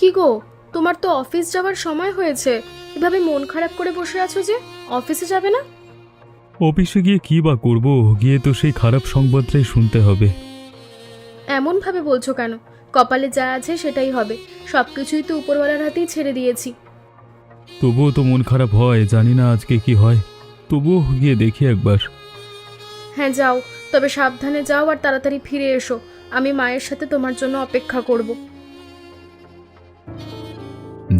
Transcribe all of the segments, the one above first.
কি গো, তোমার তো অফিস যাওয়ার সময় হয়েছে, এভাবে মন খারাপ করে বসে আছো যে? অফিসে যাবে না? অফিসে গিয়ে কী বা করব, গিয়ে তো সেই খারাপ সংবাদটাই শুনতে হবে। এমন ভাবে বলছো কেন? কপালে যা আছে সেটাই হবে, সবকিছুই তো উপরওয়ালার হাতেই ছেড়ে দিয়েছি। তবুও তো মন খারাপ হয়, জানি না আজকে কি হয়। তবুও গিয়ে দেখি একবার। হ্যাঁ যাও, তবে সাবধানে যাও আর তাড়াতাড়ি ফিরে এসো। আমি মায়ের সাথে তোমার জন্য অপেক্ষা করব।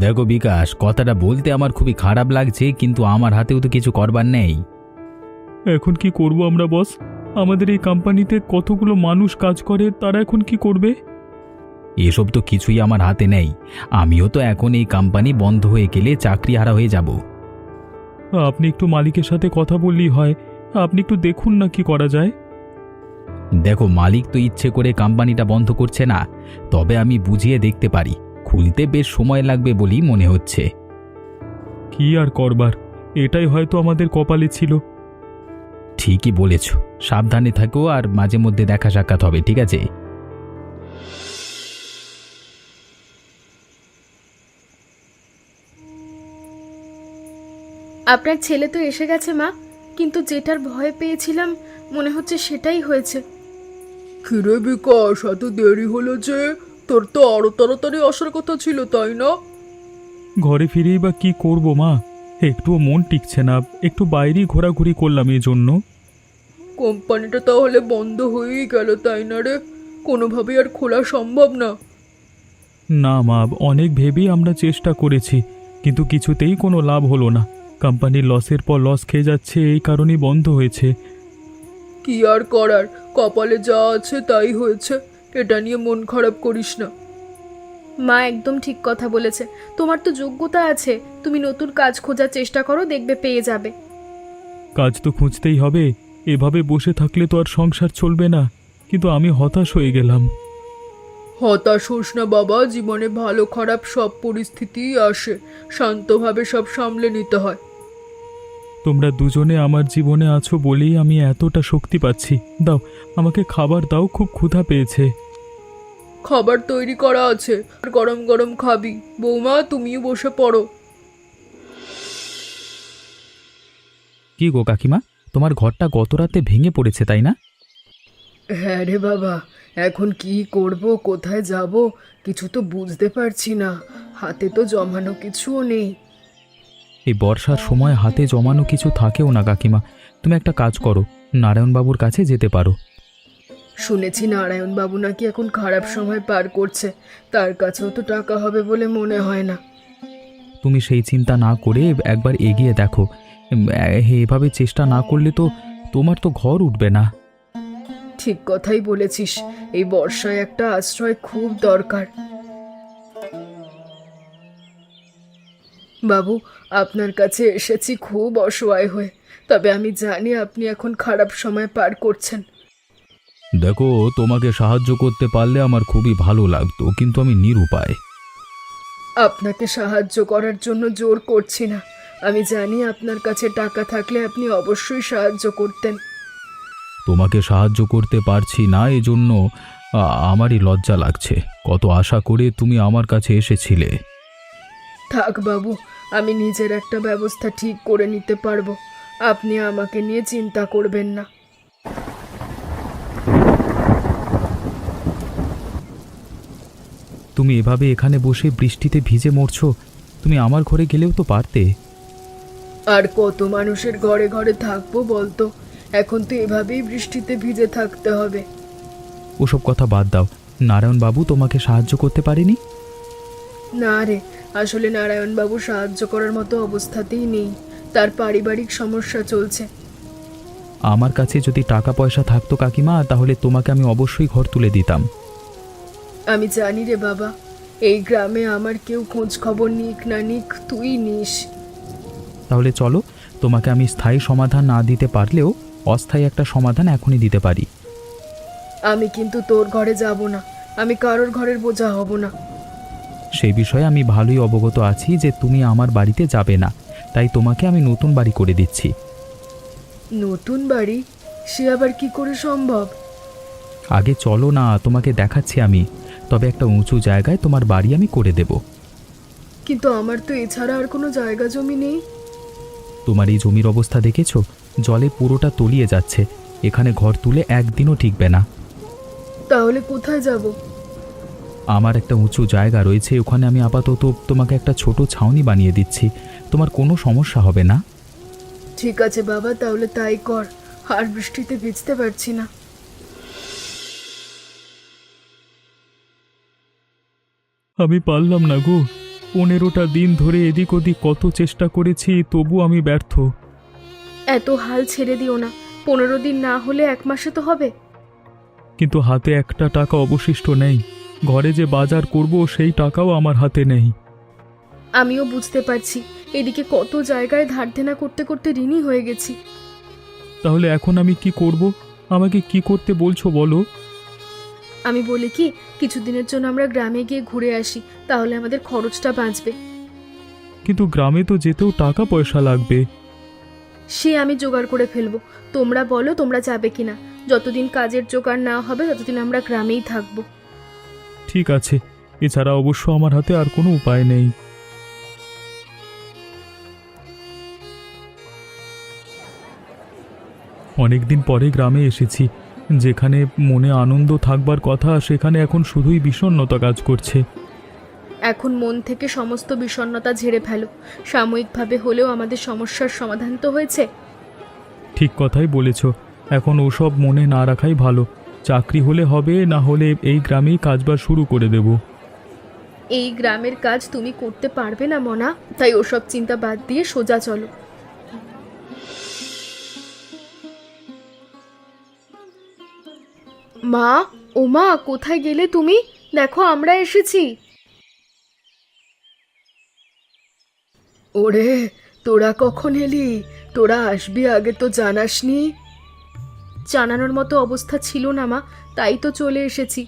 দেখো বিকাশ, কথাটা বলতে আমার খুবই খারাপ লাগছে, কিন্তু আমার হাতেও তো কিছু করবার নেই। এখন কি করব আমরা বস? আমাদের এই কোম্পানিতে কতগুলো মানুষ কাজ করে, তারা এখন কি করবে? এসব তো কিছুই আমার হাতে নেই। আমিও তো এখন এই কোম্পানি বন্ধ হয়ে গেলে চাকরিহারা হয়ে যাব। আপনি একটু মালিকের সাথে কথা বললেই হয়। আপনি একটু দেখুন না কি করা যায়। দেখো, মালিক তো ইচ্ছে করে কোম্পানিটা বন্ধ করছে না, তবে আমি বুঝিয়ে দেখতে পারি। খুলতে বেশ সময় লাগবে বলেই মনে হচ্ছে। কি আর করবার, এটাই হয়তো আমাদের কপালে ছিল। ঠিকই বলেছ। সাবধানে থাকো, আর মাঝে মধ্যে দেখা সাক্ষাৎ হবে, ঠিক আছে? আপনার ছেলে তো এসে গেছে মা, কিন্তু যেটার ভয় পেয়েছিলাম মনে হচ্ছে সেটাই হয়েছে। কিরে বিকাশ, এত দেরি হলো যে? তোর তো আরো তাড়াতাড়ি আসার কথা ছিল, তাই না? ঘরে ফিরেই বা কি করব মা, একটুও মন টিকছে না। একটু বাইরেই ঘোরাঘুরি করলাম এই জন্য। কোম্পানিটা তাহলে বন্ধ হয়েই গেল, তাই না রে? কোনোভাবেই আর খোলা সম্ভব না? না মা, অনেক ভেবেই আমরা চেষ্টা করেছি, কিন্তু কিছুতেই কোনো লাভ হলো না। কোম্পানির লসের পর লস খেয়ে যাচ্ছে, এই কারণেই বন্ধ হয়েছে। কি আর করার, কপালে যা আছে তাই হয়েছে। এটা নিয়ে মন খারাপ করিস না। মা একদম ঠিক কথা বলেছে। তোমার তো যোগ্যতা আছে, তুমি নতুন কাজ খোঁজার চেষ্টা করো, দেখবে পেয়ে যাবে। কাজ তো খুঁজতেই হবে, এভাবে বসে থাকলে তো আর সংসার চলবে না। কিন্তু আমি হতাশ হয়ে গেলাম। হতাশ হোস না বাবা, জীবনে ভালো খারাপ সব পরিস্থিতিই আসে। শান্তভাবে সব সামলে নিতে হয়। তোমরা দুজনে আমার জীবনে আছো বলেই আমি এতটা শক্তি পাচ্ছি। দাও, আমাকে খাবার দাও, খুব ক্ষুধা পেয়েছে। খাবার তৈরি করা আছে, আর গরম গরম খাবি। বৌমা, তুমিও বসে পড়ো। কি গো কাকিমা, তোমার ঘরটা গত রাতে ভেঙে পড়েছে, তাই না? হ্যাঁ রে বাবা, এখন কি করব, কোথায় যাব, কিছু তো বুঝতে পারছি না। হাতে তো জমানো কিছুও নেই। এই বর্ষার সময় হাতে জমানো কিছু থাকেও না কাকিমা। তুমি একটা কাজ করো, নারায়ণবাবুর কাছে যেতে পারো। শুনেছি নারায়ণ বাবু নাকি এখন খারাপ সময় পার করছে। তার কাছেও তো টাকা হবে বলে মনে হয় না। তুমি সেই চিন্তা না করে একবার এগিয়ে দেখো। এভাবে চেষ্টা না করলে তো তোমার তো ঘর উঠবে না। ঠিক কথাই বলেছিস, এই বর্ষায় একটা আশ্রয় খুব দরকার। বাবু, আপনার কাছে এসেছি খুব অসহায় হয়ে, তবে আমি জানি আপনি এখন খারাপ সময় পার করছেন। দেখো, তোমাকে সাহায্য করতে পারলে আমার খুবই ভালো লাগতো, কিন্তু আমি নিরুপায়। আপনাকে সাহায্য করার জন্য জোর করছি না। আমি জানি আপনার কাছে টাকা থাকলে আপনি অবশ্যই সাহায্য করতেন। তোমাকে সাহায্য করতে পারছি না, এজন্য আমারই লজ্জা লাগছে। কত আশা করে তুমি আমার কাছে এসেছিলে। থাক বাবু, আমি নিজের একটা ব্যবস্থা ঠিক করে নিতে পারবো। আপনি আমাকে নিয়ে চিন্তা করবেন না। তুমি এভাবে এখানে বসে বৃষ্টিতে ভিজে মরছো, তুমি আমার ঘরে গেলেও তো পারতে। আর কত মানুষের ঘরে ঘরে থাকবো বলতো? এখন তো এভাবেই বৃষ্টিতে ভিজে থাকতে হবে। ওসব কথা বাদ দাও। নারায়ণবাবু তোমাকে সাহায্য করতে পারেনি? না রে, আসলে নারায়ণবাবু সাহায্য করার মতো অবস্থাতেই নেই। তার পারিবারিক সমস্যা চলছে। আমার কাছে যদি টাকা পয়সা থাকতো কাকিমা, তাহলে তোমাকে আমি অবশ্যই ঘর তুলে দিতাম। আমি জানি রে বাবা, এই গ্রামে আমার কেউ খোঁজ খবর নিক না নিক, তুই নিস। তাহলে চলো, তোমাকে আমি স্থায়ী সমাধান না দিতে পারলেও অস্থায়ী একটা সমাধান এখনই দিতে পারি। আমি কিন্তু তোর ঘরে যাব না, আমি কারোর ঘরের বোঝা হব না। সেই বিষয়ে আমি ভালোই অবগত আছি যে তুমি আমার বাড়িতে যাবে না, তাই তোমাকে আমি নতুন বাড়ি করে দিচ্ছি। নতুন বাড়ি? সে আবার কি করে সম্ভব? আগে চলো না, তোমাকে দেখাচ্ছি আমি। তবে একটা উঁচু জায়গায় তোমার বাড়ি আমি করে দেব। কিন্তু আমার তো এছাড়া আর কোনো জায়গা জমি নেই। তোমার এই জমির অবস্থা দেখেছো? জলে পুরোটা তলিয়ে যাচ্ছে। এখানে ঘর তুলে একদিনও টিকবে না। তাহলে কোথায় যাব? আমার একটা উঁচু জায়গা রয়েছে, ওখানে আমি আপাতত তোমাকে একটা ছোট ছাউনি বানিয়ে দিচ্ছি। তোমার কোনো সমস্যা হবে না। ঠিক আছে বাবা, তাহলে তাই কর। আর বৃষ্টিতে ভিজতে পারছি না। আমি পারলাম না গো। 15টা দিন ধরে এদিক ওদিক কত চেষ্টা করেছি, তবু আমি ব্যর্থ। এত হাল ছেড়ে দিও না। 15 দিন না হলে 1 মাসে তো হবে। কিন্তু হাতে একটা টাকা অবশিষ্ট নেই। ঘরে যে বাজার করব সেই টাকাও আমার হাতে নেই। আমিও বুঝতে পারছি, এদিকে কত জায়গায় ধার দেনা করতে করতে ঋণী হয়ে গেছি। তাহলে এখন আমি কি করব? আমাকে কি করতে বলছো বলো? আমি বলি কি, কিছুদিনের জন্য আমরা গ্রামে গিয়ে ঘুরে আসি, তাহলে আমাদের খরচটা বাঁচবে। কিন্তু গ্রামে তো যেতেও টাকা পয়সা লাগবে। সে আমি জোগাড় করে ফেলবো। তোমরা বলো তোমরা যাবে কিনা। যতদিন কাজের জোগাড় না হবে ততদিন আমরা গ্রামেই থাকবো। ঠিক আছে, এছাড়া অবশ্য আমার হাতে আর কোনো উপায় নেই। অনেকদিন পরে গ্রামে এসেছি। যেখানে মনে আনন্দ থাকবার কথা, সেখানে এখন শুধুই বিষণ্ণতা কাজ করছে। এখন মন থেকে সমস্ত বিষণ্ণতা ঝেড়ে ফেলো। সাময়িকভাবে হলেও আমাদের সমস্যার সমাধান তো হয়েছে। ঠিক কথাই বলেছ। এখন ওসব মনে না রাখাই ভালো। চাকরি হলে হবে, না হলে এই গ্রামেই কাজবাজ শুরু করে দেব। এই গ্রামের কাজ তুমি করতে পারবে না মনা, তাই ওসব চিন্তা বাদ দিয়ে সোজা চলো। মা, ও মা, কোথায় গেলে তুমি? দেখো আমরা এসেছি। ওরে, তোরা কখন এলি? তোরা আসবি আগে তো জানাসনি। জানানোর মতো অবস্থা ছিল না মা, তাই তো চলে এসেছি।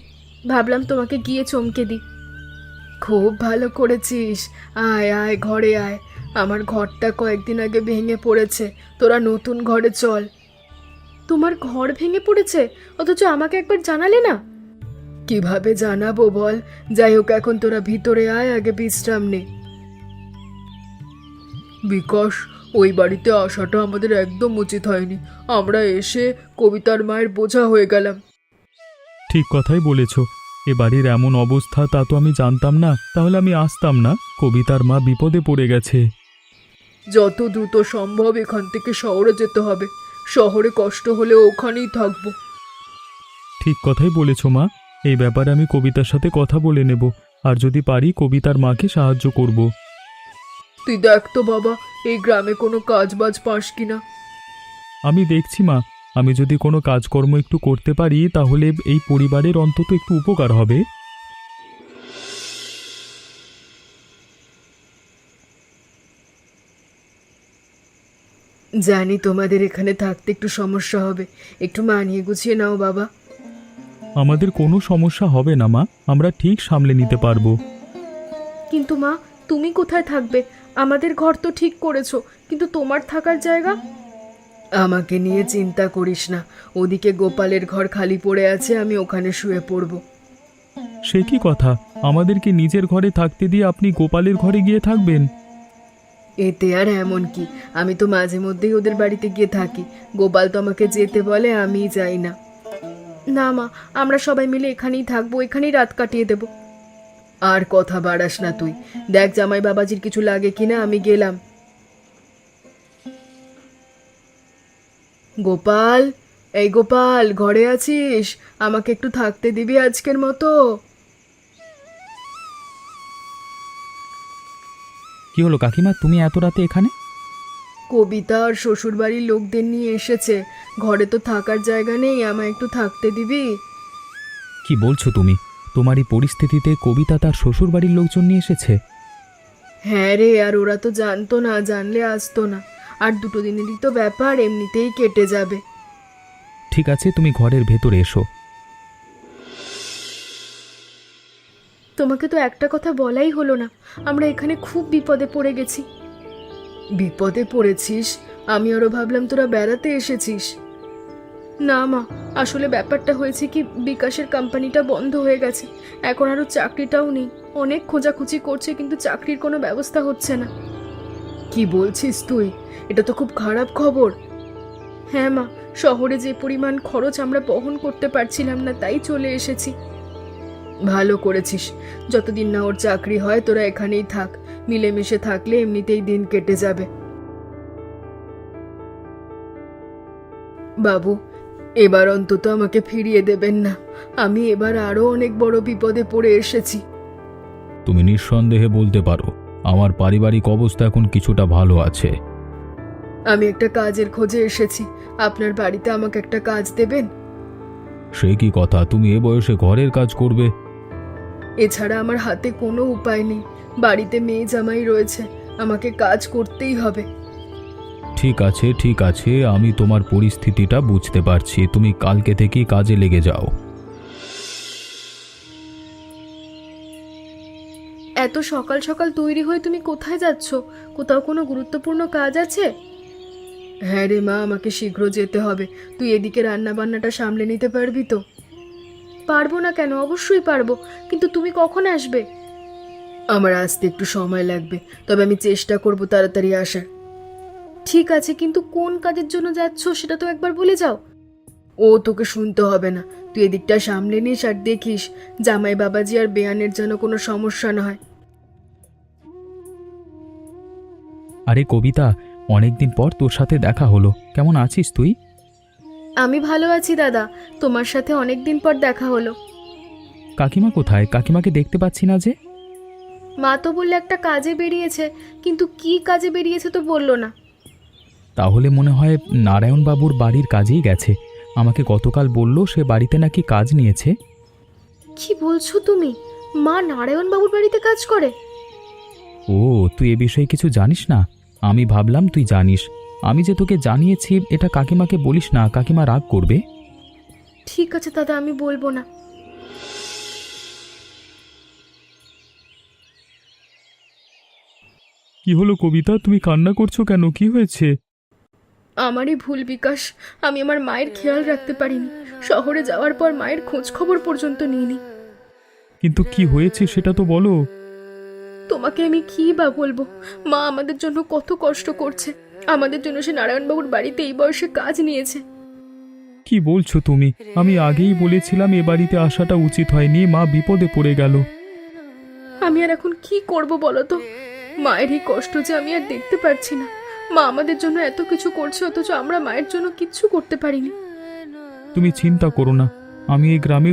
ভাবলাম তোমাকে গিয়ে চমকে দিই। খুব ভালো করেছিস। আয় আয়, ঘরে আয়। আমার ঘরটা কয়েকদিন আগে ভেঙে পড়েছে, তোরা নতুন ঘরে চল। তোমার ঘর ভেঙে পড়েছে, অথচ আমাকে একবার জানালে না? কিভাবে জানাবো বল? যাই হোক, এখন তোরা ভিতরে আয়, আগে বিশ্রাম নে। বিকাশ, ওই বাড়িতে আসাটা আমাদের একদম উচিত হয়নি। আমরা এসে কবিতার মায়ের বোঝা হয়ে গেলাম। ঠিক কথাই বলেছ। এ বাড়ির এমন অবস্থা তা তো আমি জানতাম না, তাহলে আমি আসতাম না। কবিতার মা বিপদে পড়ে গেছে। যত দ্রুত সম্ভব এখান থেকে শহরে যেতে হবে। শহরে কষ্ট হলে ওখানেই থাকবো। ঠিক কথাই বলেছ মা। এই ব্যাপারে আমি কবিতার সাথে কথা বলে নেব, আর যদি পারি কবিতার মাকে সাহায্য করব। তুই দেখ তো বাবা, এই গ্রামে কোনো কাজ বাজ পাস কিনা। আমি দেখছি মা, আমি যদি কোনো কাজকর্ম একটু করতে পারি তাহলে এই পরিবারের অন্তত একটু উপকার হবে। জানি তোমাদের এখানে থাকতে একটু সমস্যা হবে, একটু মানিয়ে গুছিয়ে নাও বাবা। আমাদের কোনো সমস্যা হবে না মা, আমরা ঠিক সামলে নিতে পারবো। কিন্তু মা, তুমি কোথায় থাকবে? আমাদের ঘর তো ঠিক করেছো, কিন্তু তোমার থাকার জায়গা? আমাকে নিয়ে চিন্তা করিস না। ওদিকে গোপালের ঘর খালি পড়ে আছে, আমি ওখানে শুয়ে পড়ব। সে কি কথা? আমাদেরকে নিজের ঘরে থাকতে দিয়ে আপনি গোপালের ঘরে গিয়ে থাকবেন? এতে আর এমন কি, আমি তো মাঝে মধ্যেই ওদের বাড়িতে গিয়ে থাকি। গোপাল তো আমাকে যেতে বলে, আমিই যাই না। না মা, আমরা সবাই মিলে এখানেই থাকবো, এখানেই রাত কাটিয়ে দেব। আর কথা বাড়াস না তুই। দেখ জামাই বাবাজির কিছু লাগে কিনা, আমি গেলাম। গোপাল, এই গোপাল, ঘরে আছিস? আমাকে একটু থাকতে দিবি আজকের মতো? কি হলো কাকিমা, তুমি এত রাতে এখানে? কবিতা আর শ্বশুরবাড়ির লোকদের নিয়ে এসেছে। ঘরে তো থাকার জায়গা নেই, আমায় একটু থাকতে দিবি? কি বলছো তুমি? তোমার এই পরিস্থিতিতে কবিতা তার শ্বশুরবাড়ির লোকজন নিয়ে এসেছে? হ্যাঁ রে, আর ওরা তো জানতো না, জানলে আসতো না। আর 2 দিনেরই তো ব্যাপার, এমনিতেই কেটে যাবে। ঠিক আছে, তুমি ঘরের ভেতরে এসো। তোমাকে তো একটা কথা বলাই হলো না, আমরা এখানে খুব বিপদে পড়ে গেছি। বিপদে পড়েছিস? আমি আরো ভাবলাম তোরা বেড়াতে এসেছিস। না মা, আসলে ব্যাপারটা হয়েছে কি, বিকাশের কোম্পানিটা বন্ধ হয়ে গেছে, এখন আরও চাকরিটাও নেই। অনেক খোঁজাখুঁজি করছে কিন্তু চাকরির কোনো ব্যবস্থা হচ্ছে না। কি বলছিস তুই? এটা তো খুব খারাপ খবর। হ্যাঁ মা, শহরে যে পরিমাণ খরচ আমরা বহন করতে পারছিলাম না, তাই চলে এসেছি। ভালো করেছিস। যতদিন না ওর চাকরি হয় তোরা এখানেই থাক, মিলেমিশে থাকলে এমনিতেই দিন কেটে যাবে। বাবু, এবার অন্তত আমাকে ফিরিয়ে দেবেন না। আমি এবার আরো অনেক বড় বিপদে পড়ে এসেছি। তুমি নিঃসন্দেহে বলতে পারো আমার পারিবারিক অবস্থা এখন কিছুটা ভালো আছে। আমি একটা কাজের খোঁজে এসেছি, আপনার বাড়িতে আমাকে একটা কাজ দেবেন? সে কি কথা, তুমি এ বয়সে ঘরের কাজ করবে? এছাড়া আমার হাতে কোনো উপায় নেই। বাড়িতে মেয়ে জামাই রয়েছে, আমাকে কাজ করতেই হবে। ঠিক আছে ঠিক আছে, আমি তোমার পরিস্থিতিটা বুঝতে পারছি। তুমি কালকে থেকেই কাজে লেগে যাও। এত সকাল সকাল তৈরি হয়ে তুমি কোথায় যাচ্ছ? কোথাও কোনো গুরুত্বপূর্ণ কাজ আছে? হ্যাঁ রে মা, আমাকে শীঘ্র যেতে হবে। তুই এদিকে রান্না বান্নাটা সামলে নিতে পারবি তো? পারবো না কেন, অবশ্যই পারবো, কিন্তু তুমি কখন আসবে? আমার আসতে একটু সময় লাগবে, তবে আমি চেষ্টা করব তাড়াতাড়ি আসার। ঠিক আছে, কিন্তু কোন কাজের জন্য যাচ্ছ সেটা তো একবার বলে যাও। ও তোকে শুনতে হবে না, তুই এদিকটা সামলে নিস আর দেখিস জামাই বাবাজি আর বেয়ানের যেন কোনো সমস্যা না হয়। আরে কবিতা, অনেকদিন পর তোর সাথে দেখা হলো। কেমন আছিস তুই? আমি ভালো আছি দাদা, তোমার সাথে অনেক দিন পর দেখা হলো। কাকিমা কোথায়? কাকিমাকে দেখতে পাচ্ছি না যে। মা তো বললে একটা কাজে বেরিয়েছে, কিন্তু কি কাজে বেরিয়েছে তো বললো না। তাহলে মনে হয় নারায়ণবাবুর বাড়ির কাজেই গেছে। আমাকে গতকাল বলল সে বাড়িতে নাকি কাজ নিয়েছে। কি বলছো তুমি? মা নারায়ণ বাবুর বাড়িতে কাজ করে? ও, তুই এ বিষয়ে কিছু জানিস না? আমি ভাবলাম তুই জানিস। আমি যে তোকে জানিয়েছি এটা কাকিমাকে বলিস না, কাকিমা রাগ করবে। ঠিক আছে দাদা, আমি বলবো না। কি হলো কবিতা, তুমি কান্না করছো কেন? কি হয়েছে? আমারই ভুল বিকাশ, আমি আমার মায়ের খেয়াল রাখতে পারিনি। শহরে যাওয়ার পর মায়ের খোঁজ খবর পর্যন্ত নিইনি। কিন্তু কি হয়েছে সেটা তো বলো। তোমাকে আমি কি বা বলবো? মা আমাদের জন্য কত কষ্ট করছে, আমাদের জন্য সে নারায়ণবাবুর বাড়িতে এই বয়সে কাজ নিয়েছে। কি বলছো তুমি? আমি আগেই বলেছিলাম এ বাড়িতে আসাটা উচিত হয়নি, মা বিপদে পড়ে গেল। আমি আর এখন কি করব বলো তো? মায়ের এই কষ্ট যে আমি আর দেখতে পারছি না। মা আমাদের জন্য এত কিছু করছে, অথচ আমরা মায়ের জন্য কিচ্ছু করতে পারিনি। তুমি চিন্তা করো না, আমি এই গ্রামে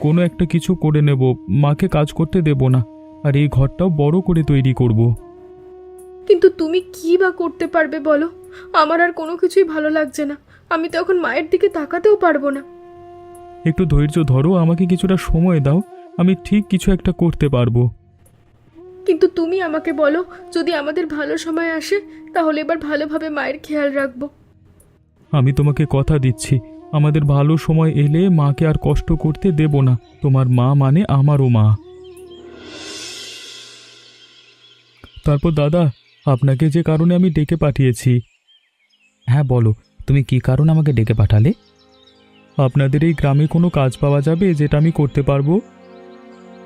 কোনো একটা কিছু করে নেব। মাকে কাজ করতে দেব না, আর এই ঘরটাও বড় করে তৈরি করব। কিন্তু তুমি কি বা করতে পারবে বলো? আমার আর কোনো কিছুই ভালো লাগছে না। আমি তো এখন মায়ের দিকে তাকাতেও পারবো না। একটু ধৈর্য ধরো, আমাকে কিছুটা সময় দাও, আমি ঠিক কিছু একটা করতে পারবো। কিন্তু তুমি আমাকে বলো, যদি আমাদের ভালো সময় আসে তাহলে এবার ভালোভাবে মায়ের খেয়াল রাখবো। আমি তোমাকে কথা দিচ্ছি, আমাদের ভালো সময় এলে মাকে আর কষ্ট করতে দেব না। তোমার মা মানে আমারও মা। তারপর দাদা, আপনাকে যে কারণে আমি ডেকে পাঠিয়েছি। হ্যাঁ বলো, তুমি কি কারণে আমাকে ডেকে পাঠালে? আপনাদের এই গ্রামে কোনো কাজ পাওয়া যাবে যেটা আমি করতে পারবো?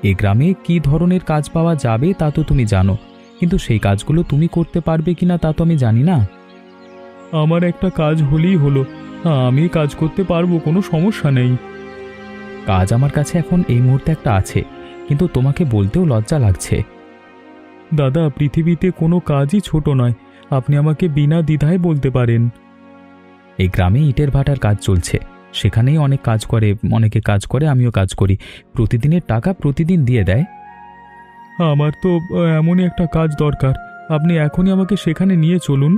এই গ্রামে কি ধরনের কাজ পাওয়া যাবে তা তো তুমি জানো, কিন্তু সেই কাজগুলো তুমি করতে পারবে কিনা তা তো আমি জানি না। আমার একটা কাজ হলেই হলো, আমি কাজ করতে পারবো, কোনো সমস্যা নেই। কাজ আমার কাছে এখন এই মুহূর্তে একটা আছে, কিন্তু তোমাকে বলতেও লজ্জা লাগছে। দাদা, পৃথিবীতে কোনো কাজই ছোট নয়, আপনি আমাকে বিনা দ্বিধায় বলতে পারেন। এই গ্রামে ইটের ভাটার কাজ চলছে, সেখানেই অনেকে কাজ করে, আমিও কাজ করি। প্রতিদিনের টাকা প্রতিদিন দিয়ে দেয়। আমার তো এমনই একটা কাজ দরকার, আপনি এখনই আমাকে সেখানে নিয়ে চলুন।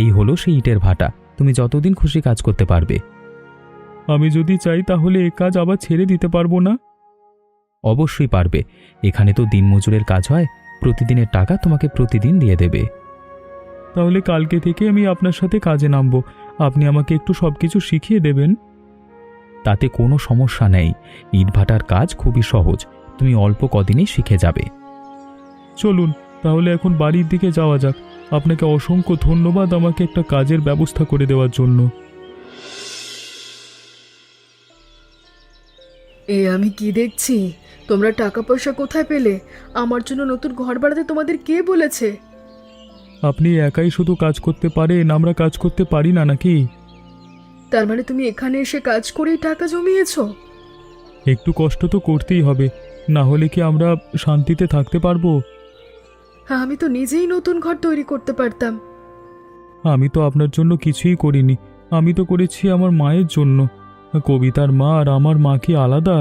এই হলো সেই ইটের ভাটা, তুমি যতদিন খুশি কাজ করতে পারবে। আমি যদি চাই তাহলে এই কাজ আবার ছেড়ে দিতে পারবো না? অবশ্যই পারবে, এখানে তো দিনমজুরের কাজ হয়, প্রতিদিনের টাকা তোমাকে প্রতিদিন দিয়ে দেবে। তাহলে কালকে থেকে আমি আপনার সাথে কাজে নামবো, আপনি আমাকে একটু সবকিছু শিখিয়ে দেবেন। তাতে কোনো সমস্যা নেই, ইটভাটার কাজ খুবই সহজ, তুমি অল্প কদিনেই শিখে যাবে। চলুন তাহলে এখন বাড়ির দিকে যাওয়া যাক। আপনাকে অসংখ্য ধন্যবাদ আমাকে একটা কাজের ব্যবস্থা করে দেওয়ার জন্য। এ আমি কি দেখছি? তোমরা টাকা পয়সা কোথায় পেলে? আমার জন্য নতুন ঘর বাড়াতে তোমাদের কে বলেছে? আপনি একাই শুধু কাজ করতে পারেন, আমরা কাজ করতে পারি না নাকি? তার মানে তুমি এখানে এসে কাজ করেই টাকা জমিয়েছো? একটু কষ্ট তো করতেই হবে, না হলে কি আমরা শান্তিতে থাকতে পারবো? হ্যাঁ, আমি তো নিজেই নতুন ঘর তৈরি করতে পারতাম। আমি তো আপনার জন্য কিছুই করিনি, আমি তো করেছি আমার মায়ের জন্য। কবিতার মা আর আমার মা কি আলাদা?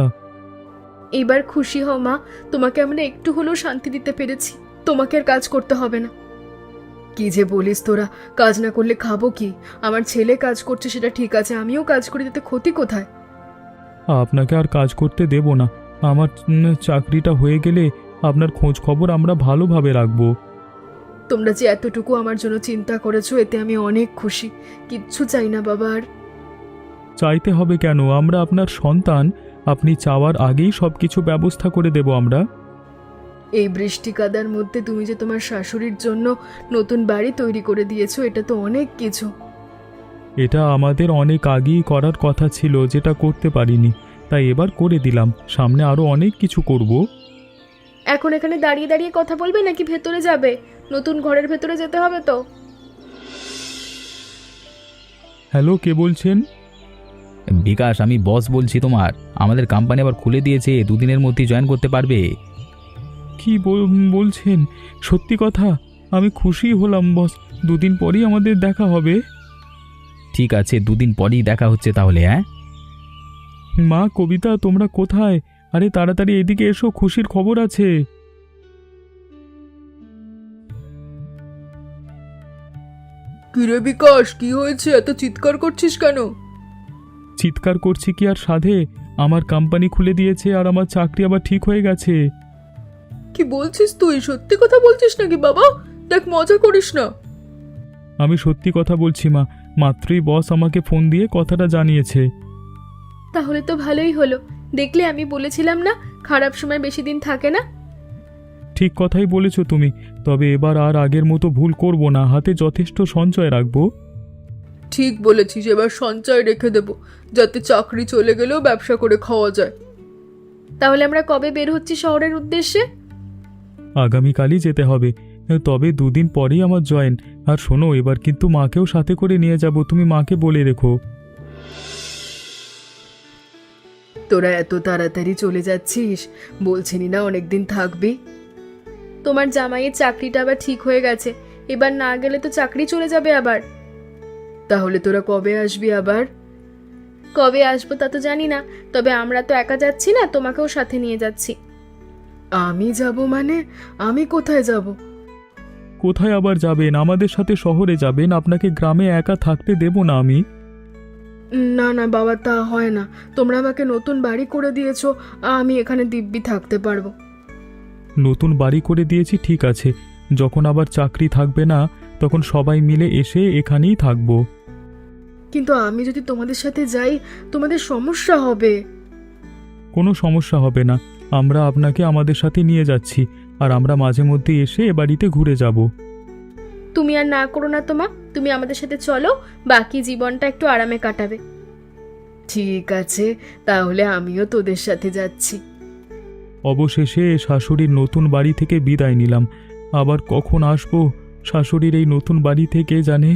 এবার খুশি হও মা, তোমাকে আমরা একটু হলেও শান্তি দিতে পেরেছি। তোমাকে আর কাজ করতে হবে না। কি যে বলিস তোরা! কাজ না করলে খাবো কি? আমার ছেলে কাজ করছে সেটা ঠিক আছে, আমিও কাজ করি, তাতে ক্ষতি কোথায়? আপনাকে আর কাজ করতে দেব না। আমার চাকরিটা হয়ে গেলে আপনার খোঁজ খবর আমরা ভালোভাবে রাখবো। তোমরা যে এতটুকু আমার জন্য চিন্তা করেছো, এতে আমি অনেক খুশি। কিচ্ছু চাই না বাবা আর। চাইতে হবে কেন? আমরা আপনার সন্তান, আপনি চাওয়ার আগেই সব কিছু ব্যবস্থা করে দেব আমরা। এই বৃষ্টি কাদার মধ্যে তুমি যে তোমার শাশুড়ির জন্য নতুন বাড়ি তৈরি করে দিয়েছো, এটা তো অনেক কিছু। এটা আমাদের অনেক আগেই করার কথা ছিল, যেটা করতে পারিনি, তাই এবার করে দিলাম। সামনে আরো অনেক কিছু করব। এখন এখানে দাঁড়িয়ে দাঁড়িয়ে কথা বলবে নাকি ভেতরে যাবে? নতুন ঘরের ভেতরে যেতে হবে তো। হ্যালো, কে বলছেন? বিকাশ, আমি বস বলছি তোমার। আমাদের কোম্পানি আবার খুলে দিয়েছে, দুদিনের মধ্যেই জয়েন করতে পারবে। কি বলছেন? সত্যি কথা? আমি খুশি হলাম বস। দুদিন পরেই আমাদের দেখা হবে। ঠিক আছে, দুদিন পরেই দেখা হচ্ছে তাহলে। হ্যাঁ, মা, কবিতা, তোমরা কোথায়? আরে তাড়াতাড়ি এদিকে এসো, খুশির খবর আছে। কিরে বিকাশ, কি হয়েছে? এত চিৎকার করছিস কেন? চিৎকার করছি কি আর সাধে? আমার কোম্পানি খুলে দিয়েছে আর আমার চাকরি আবার ঠিক হয়ে গেছে। কি বলছিস তুই? সত্যি কথা বলছিস নাকি বাবা? দেখ, মজা করিস না। আমি সত্যি কথা বলছি মা, মাত্রই বস আমাকে ফোন দিয়ে কথাটা জানিয়েছে। তাহলে তো ভালোই হলো। দেখলে আমি বলেছিলাম না, খারাপ সময় বেশি দিন থাকে না। ঠিক কথাই বলেছো তুমি, তবে এবার আর আগের মতো ভুল করব না, হাতে যথেষ্ট সঞ্চয় রাখবো। ঠিক বলেছিস, এবার সঞ্চয় রেখে দেব, যাতে চাকরি চলে গেলেও ব্যবসা করে খাওয়া যায়। তাহলে আমরা কবে বের হচ্ছি শহরের উদ্দেশ্যে? আগামীকালই যেতে হবে, তবে দুদিন পরেই আমার জয়েন। আর শোনো, এবার কিন্তু মাকেও সাথে করে নিয়ে যাব, তুমি মাকে বলে রেখো। তোরা এত তাড়াতাড়ি চলে যাচ্ছিস? বলছিনি না অনেকদিন থাকবি? তোমার জামাইয়ের চাকরিটা আবার ঠিক হয়ে গেছে, এবার না গেলে তো চাকরি চলে যাবে আবার। তাহলে তোরা কবে আসবি আবার? কবে আসবো তা তো জানি না, তবে আমরা তো একা যাচ্ছি না, তোমাকেও সাথে নিয়ে যাচ্ছি। আমি যাব মানে? আমি কোথায় যাব? কোথায় আবার যাবেন? আমাদের সাথে শহরে যাবেন, আপনাকে গ্রামে একা থাকতে দেব না আমি। না না বাবা, তা হয় না। তোমরা আমাকে নতুন বাড়ি করে দিয়েছো, আমি এখানে দিব্যি থাকতে পারবো। নতুন বাড়ি করে দিয়েছি ঠিক আছে, যখন আবার চাকরি থাকবে না তখন সবাই মিলে এসে এখানেই থাকবো। কিন্তু আমি যদি তোমাদের সাথে যাই, তোমাদের সমস্যা হবে। কোনো সমস্যা হবে না, আমরা আপনাকে আমাদের সাথে নিয়ে যাচ্ছি, আর আমরা মাঝে মধ্যে এসে এ বাড়িতে ঘুরে যাব। তুমি আর না করো না তোমা, তুমি আমাদের সাথে চলো, বাকি জীবনটা একটু আরামে কাটাবে। ঠিক আছে, তাহলে আমিও তোদের সাথে যাচ্ছি। অবশেষে শাশুড়ির নতুন বাড়ি থেকে বিদায় নিলাম। আবার কখন আসবো শাশুড়ির এই নতুন বাড়ি থেকে জানে।